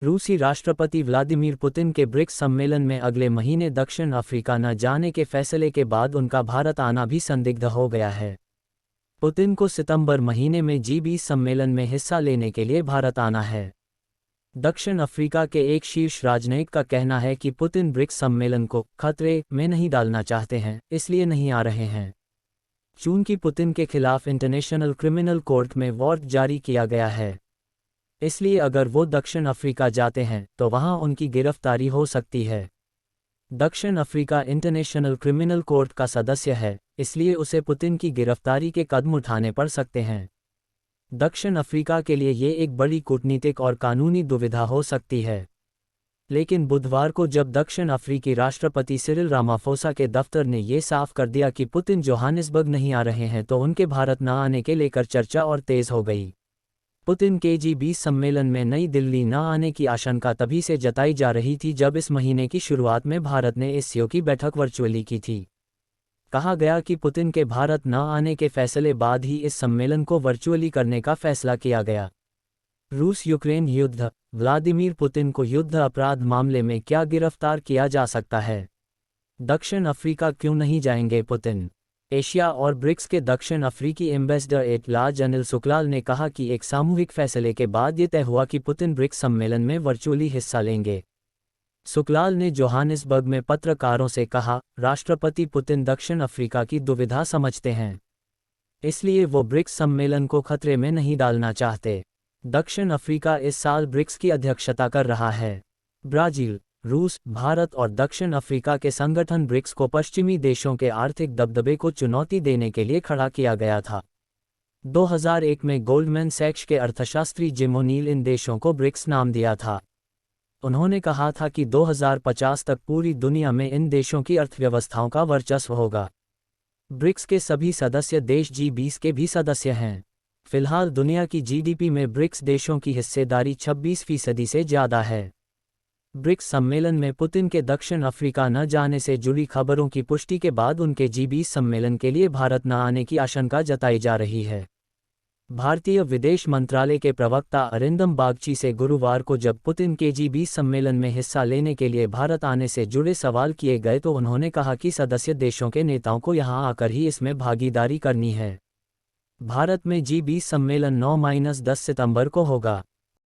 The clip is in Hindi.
रूसी राष्ट्रपति व्लादिमीर पुतिन के ब्रिक्स सम्मेलन में अगले महीने दक्षिण अफ्रीका न जाने के फैसले के बाद उनका भारत आना भी संदिग्ध हो गया है। पुतिन को सितंबर महीने में G20 सम्मेलन में हिस्सा लेने के लिए भारत आना है। दक्षिण अफ्रीका के एक शीर्ष राजनयिक का कहना है कि पुतिन ब्रिक्स सम्मेलन को खतरे में नहीं डालना चाहते हैं, इसलिए नहीं आ रहे हैं। चूंकि पुतिन के खिलाफ इंटरनेशनल क्रिमिनल कोर्ट में वारंट जारी किया गया है, इसलिए अगर वो दक्षिण अफ्रीका जाते हैं तो वहां उनकी गिरफ्तारी हो सकती है। दक्षिण अफ्रीका इंटरनेशनल क्रिमिनल कोर्ट का सदस्य है, इसलिए उसे पुतिन की गिरफ्तारी के कदम उठाने पड़ सकते हैं। दक्षिण अफ्रीका के लिए ये एक बड़ी कूटनीतिक और कानूनी दुविधा हो सकती है। लेकिन बुधवार को जब दक्षिण अफ्रीकी राष्ट्रपति सिरिल रामाफोसा के दफ्तर ने ये साफ कर दिया कि पुतिन जोहानिसबर्ग नहीं आ रहे हैं, तो उनके भारत न आने के लेकर चर्चा और तेज हो गई। पुतिन के G20 सम्मेलन में नई दिल्ली न आने की आशंका तभी से जताई जा रही थी जब इस महीने की शुरुआत में भारत ने एससीओ की बैठक वर्चुअली की थी। कहा गया कि पुतिन के भारत न आने के फैसले बाद ही इस सम्मेलन को वर्चुअली करने का फैसला किया गया। रूस यूक्रेन युद्ध, व्लादिमीर पुतिन को युद्ध अपराध मामले में क्या गिरफ्तार किया जा सकता है? दक्षिण अफ्रीका क्यों नहीं जाएंगे पुतिन? एशिया और ब्रिक्स के दक्षिण अफ्रीकी ambassador at large Anil Sukhlal ने कहा कि एक सामूहिक फैसले के बाद ये तय हुआ कि पुतिन ब्रिक्स सम्मेलन में वर्चुअली हिस्सा लेंगे। सुकलाल ने जोहानिसबर्ग में पत्रकारों से कहा, राष्ट्रपति पुतिन दक्षिण अफ्रीका की दुविधा समझते हैं, इसलिए वो ब्रिक्स सम्मेलन को खतरे में नहीं डालना चाहते। दक्षिण अफ्रीका इस साल ब्रिक्स की अध्यक्षता कर रहा है। ब्राजील, रूस, भारत और दक्षिण अफ्रीका के संगठन ब्रिक्स को पश्चिमी देशों के आर्थिक दबदबे को चुनौती देने के लिए खड़ा किया गया था। 2001 में गोल्डमैन सैक्स के अर्थशास्त्री जिम ओनील इन देशों को ब्रिक्स नाम दिया था। उन्होंने कहा था कि 2050 तक पूरी दुनिया में इन देशों की अर्थव्यवस्थाओं का वर्चस्व होगा। ब्रिक्स के सभी सदस्य देश G20 के भी सदस्य हैं। फिलहाल दुनिया की जीडीपी में ब्रिक्स देशों की हिस्सेदारी 26% से ज़्यादा है। ब्रिक्स सम्मेलन में पुतिन के दक्षिण अफ्रीका न जाने से जुड़ी खबरों की पुष्टि के बाद उनके G20 सम्मेलन के लिए भारत न आने की आशंका जताई जा रही है। भारतीय विदेश मंत्रालय के प्रवक्ता अरिंदम बागची से गुरुवार को जब पुतिन के G20 सम्मेलन में हिस्सा लेने के लिए भारत आने से जुड़े सवाल किए गए तो उन्होंने कहा कि सदस्य देशों के नेताओं को यहां आकर ही इसमें भागीदारी करनी है। भारत में G20 सम्मेलन 9-10 सितंबर को होगा।